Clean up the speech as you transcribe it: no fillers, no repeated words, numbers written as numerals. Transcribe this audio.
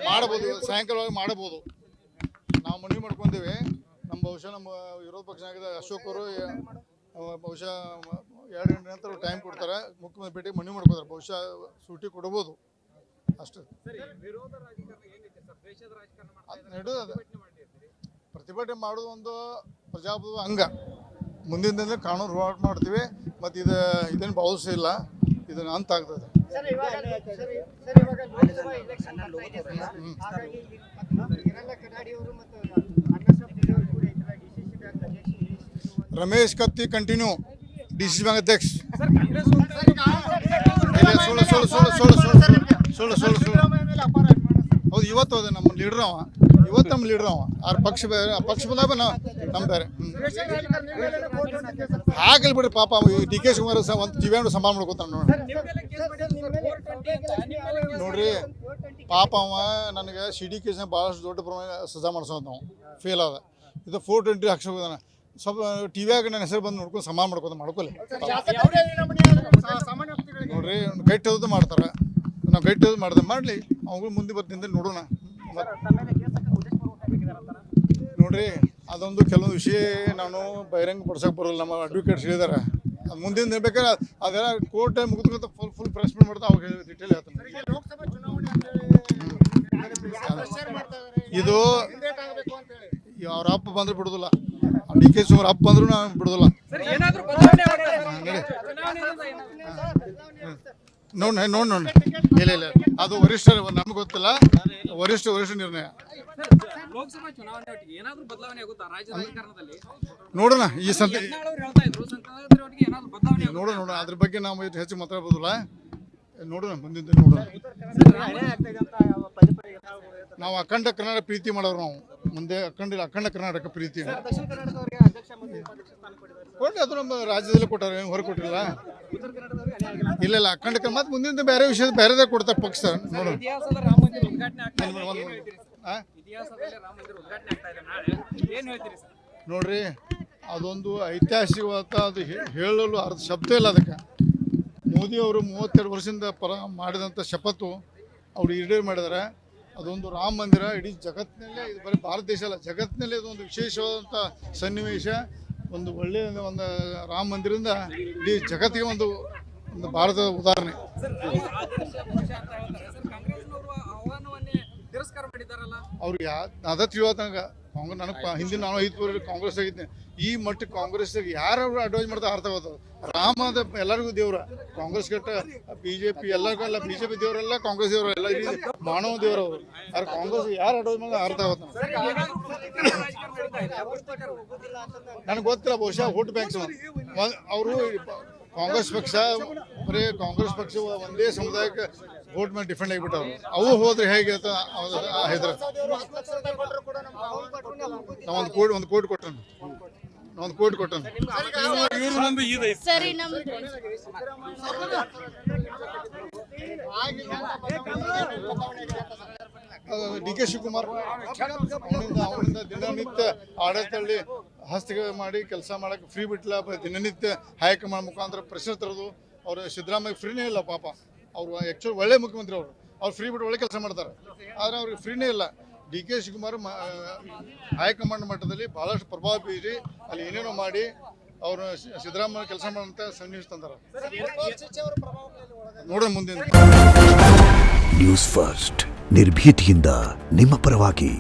ಮಾಡಬಹುದು, ಸಾಯಂಕಾಲ ಮಾಡಬಹುದು. ನಾವು ಮನವಿ ಮಾಡ್ಕೊಂಡೇವೆ. ಬಹುಶಃ ನಮ್ಮ ವಿರೋಧ ಪಕ್ಷ ನಾಯಕ ಅಶೋಕ್ ಅವರು ಬಹುಶಃ 2 ಗಂಟೆ ನಂತರ ಟೈಮ್ ಕೊಡ್ತಾರೆ. ಮುಖ್ಯಮಂತ್ರಿ ಭೇಟಿ ಮನವಿ ಮಾಡ್ಕೋತಾರೆ. ಬಹುಶಃ ಸೂಟಿ ಕೊಡಬಹುದು ಅಷ್ಟೇ. ಪ್ರತಿಭಟನೆ ಮಾಡೋದು ಒಂದು ಪ್ರಜಾಪ್ರಭುತ್ವ ಅಂಗ. ಮುಂದಿನ ದಿನ ಕಾನೂನು ಹೋರಾಟ ಮಾಡ್ತೀವಿ. ಮತ್ತು ಇದೇನು ಭಾವಿಸಿಲ್ಲ, ಇದನ್ನು ಅಂತ ಆಗ್ತದೆ. ರಮೇಶ್ ಕತ್ತಿ ಕಂಟಿನ್ಯೂ DCC ಬ್ಯಾಂಕ್ ಅಧ್ಯಕ್ಷ. ಹೌದು, ಇವತ್ತು ಅದೇ ನಮ್ಮ ಲೀಡರ್ ಅವ. ಅವ್ರ ಪಕ್ಷ ಬೇರೆ, ಪಕ್ಷ ಬಂದಾಗ ನಮ್ಮ ಬೇರೆ. ಹಾಗಲ್ ಬಿಡ್ರಿ ಪಾಪ. DK ಶಿವಕುಮಾರ್ ಒಂದು ಟಿವಿಯನ್ನು ಸಂಭಾಳ ಮಾಡ್ಕೊತಾನ ನೋಡ್ರಿ ಪಾಪ. ಅವ ನನಗೆ CD ಕೇಸ್ನ ಭಾಳಷ್ಟು ದೊಡ್ಡ ಪ್ರಮಾಣ ಸಜಾ ಮಾಡಿಸೋದು. ನಾವು ಫೇಲ್ ಆದ. ಇದು 420 ಹಾಕ್ಸೋದಾನ. ಸ್ವಲ್ಪ ಟಿವಿಯಾಗ ನನ್ನ ಹೆಸರು ಬಂದು ನೋಡ್ಕೊಂಡು ಸಮಾನ ಮಾಡ್ಕೊಲಿ ನೋಡ್ರಿ. ಗಟ್ಟಿ ಹೋದು ಮಾಡ್ತಾರೆ. ನಾವು ಗಟ್ಟಿ ಹೋದು ಮಾಡ್ದೆ ಮಾಡಲಿ. ಅವ್ಗಳು ಮುಂದೆ ಬರ್ತಿಂದ ನೋಡೋಣ ನೋಡ್ರಿ. ಅದೊಂದು ಕೆಲವೊಂದು ವಿಷಯ ನಾನು ಬಹಿರಂಗ ಪಡಿಸೋಕೆ ಬರೋಲ್ಲ. ನಮ್ಮ ಅಡ್ವೊಕೇಟ್ಸ್ ಹೇಳಿದಾರೆ. ಅದು ಮುಂದಿನ ಬೇಕಾದ್ರೆ ಅದೆಲ್ಲ ಕೋರ್ಟ್ ಮುಗಿದ್ಕೊಂತ ಫುಲ್ ಪ್ರೆಸ್ಮೆಂಟ್ ಮಾಡ್ತಾ ಅವಾಗ ಡಿಟೇಲ್ ಹೇಳ್ತಾನೆ. ಇದು ಅವ್ರ ಅಪ್ಪ ಬಂದ್ರೆ ಬಿಡೋದಿಲ್ಲ. DK ಶಿವಕುಮಾರ್ ಅಪ್ಪ ಬಂದ್ರು ನಾವು ಬಿಡೋದಿಲ್ಲ. ನೋಡಿ ಇಲ್ಲ ಅದು ವರಿಷ್ಠ, ನಮ್ಗೆ ಗೊತ್ತಿಲ್ಲ. ವರಿಷ್ಠ ನಿರ್ಣಯ ನೋಡೋಣ. ಈ ಸಂತೆ ನೋಡೋಣ. ಅದ್ರ ಬಗ್ಗೆ ನಾವು ಹೆಚ್ಚು ಮಾತಾಡ್ಬೋದಿಲ್ಲ. ನೋಡೋಣ, ಮುಂದಿನ ನೋಡೋಣ. ನಾವು ಅಖಂಡ ಕರ್ನಾಟಕ ಪ್ರೀತಿ ಮಾಡೋರು. ನಾವು ಮುಂದೆ ಅಖಂಡ ಕರ್ನಾಟಕ ಪ್ರೀತಿ ಕೊಟ್ಟು ಅದು ನಮ್ಮ ರಾಜ್ಯದಲ್ಲಿ ಕೊಟ್ಟಾರೆ, ಹೊರಗೆ ಕೊಟ್ಟಿಲ್ಲ. ಇಲ್ಲ ಅಖಂಡ ಮತ್ತೆ ಮುಂದಿನ ಬೇರೆ ವಿಷಯ ಬೇರೆದೇ ಕೊಡ್ತಾರೆ ಪಕ್ಷ. ನೋಡೋಣ. ನೋಡ್ರಿ, ಅದೊಂದು ಐತಿಹಾಸಿಕವಾದ, ಅದು ಹೇಳಲು ಅರ್ಧ ಶಬ್ದ ಇಲ್ಲ ಅದಕ್ಕೆ. ಮೋದಿ ಅವರು 32 ವರ್ಷದಿಂದ ಮಾಡಿದಂಥ ಶಪಥು ಅವರು ಈಡೇರಿ ಮಾಡಿದ್ದಾರೆ. ಅದೊಂದು ರಾಮ ಮಂದಿರ ಇಡೀ ಜಗತ್ತಿನಲ್ಲೇ, ಇದು ಬರೀ ಭಾರತ ದೇಶ ಅಲ್ಲ, ಜಗತ್ತಿನಲ್ಲೇ ಇದೊಂದು ವಿಶೇಷವಾದಂಥ ಸನ್ನಿವೇಶ. ಒಂದು ಒಳ್ಳೆಯ ಒಂದು ರಾಮ ಮಂದಿರದಿಂದ ಇಡೀ ಜಗತ್ತಿಗೆ ಒಂದು ಭಾರತದ ಉದಾಹರಣೆ. ಅವ್ರಿಗೆ ಅದ ತಿಳಿಯೋತನಕ ನನಗೆ ಹಿಂದಿನ ನಾನು 5 ವರ್ಷ ಕಾಂಗ್ರೆಸ್ ಆಗಿದ್ದೆ. ಈ ಮಟ್ಟಕ್ಕೆ ಕಾಂಗ್ರೆಸ್ ಯಾರು ಅಡ್ವೈಸ್ ಮಾಡ್ತಾರೆ ಅರ್ಥ ಆಗೋದು. ರಾಮದ ಎಲ್ಲರಿಗೂ ದೇವ್ರ. ಕಾಂಗ್ರೆಸ್ ಕೆಟ್ಟ BJP ಎಲ್ಲರಿಗೆಲ್ಲ BJP ದೇವರೆಲ್ಲ ಕಾಂಗ್ರೆಸ್ ದೇವರು ಎಲ್ಲ ಮಾನವ ದೇವರವರು. ಅವ್ರು ಕಾಂಗ್ರೆಸ್ ಯಾರು ಅಡ್ವೈಸ್ ಮಾಡಿದ್ರೆ ಅರ್ಥ ಆಗುತ್ತೆ. ನನಗೆ ಗೊತ್ತಿಲ್ಲ. ಬಹುಶಃ ವೋಟ್ ಬ್ಯಾಂಕ್ಸ್ ಅವರು ಕಾಂಗ್ರೆಸ್ ಪಕ್ಷ ಬರೀ ಕಾಂಗ್ರೆಸ್ ಪಕ್ಷ ಒಂದೇ ಸಮುದಾಯಕ್ಕೆ ವೋಟ್ ಮೇಲೆ ಡಿಫೆಂಡ್ ಆಗಿಬಿಟ್ಟವ್ರು. ಅವು ಹೋದ್ರೆ ಹೇಗೆ ಹೆದ್ರ. ನಾವು ಒಂದು ಕೋಟಿ ಕೊಟ್ಟನು. DK ಶಿವಕುಮಾರ್ ಅವನಿಂದ ದಿನನಿತ್ಯ ಆಡಳಿತದಲ್ಲಿ ಹಸ್ತಕ್ಷೇಪ ಮಾಡಿ ಕೆಲಸ ಮಾಡಕ್ಕೆ ಫ್ರೀ ಬಿಟ್ಟಿಲ್ಲ. ದಿನನಿತ್ಯ ಹೈಕಮಾಂಡ್ ಮುಖಾಂತರ ಪ್ರೆಷರ್ ತರೋದು. ಅವರು ಸಿದ್ದರಾಮಯ್ಯ ಫ್ರೀನೇ ಇಲ್ಲ ಪಾಪ. ಅವರು ಆ್ಯಕ್ಚುಲಿ ಒಳ್ಳೆ ಮುಖ್ಯಮಂತ್ರಿ. ಅವ್ರು ಫ್ರೀ ಬಿಟ್ಟು ಒಳ್ಳೆ ಕೆಲಸ ಮಾಡ್ತಾರೆ. ಆದರೆ ಅವ್ರಿಗೆ ಫ್ರೀನೇ ಇಲ್ಲ. DK ಶಿವಕುಮಾರ್ ಹೈಕಮಾಂಡ್ ಮಟ್ಟದಲ್ಲಿ ಭಾಳಷ್ಟು ಪ್ರಭಾವ ಬೀರಿ ಅಲ್ಲಿ ಏನೇನೋ ಮಾಡಿ ಅವರು ಸಿದ್ದರಾಮಯ್ಯ ಕೆಲಸ ಮಾಡೋಂಥ ಸನ್ನಿವೇಶ ತಂದಾರ. ನೋಡೋಣ ಮುಂದಿನ. ನ್ಯೂಸ್ ಫಸ್ಟ್ ನಿರ್ಭೀತಿಯಿಂದ ನಿಮ್ಮ ಪರವಾಗಿ.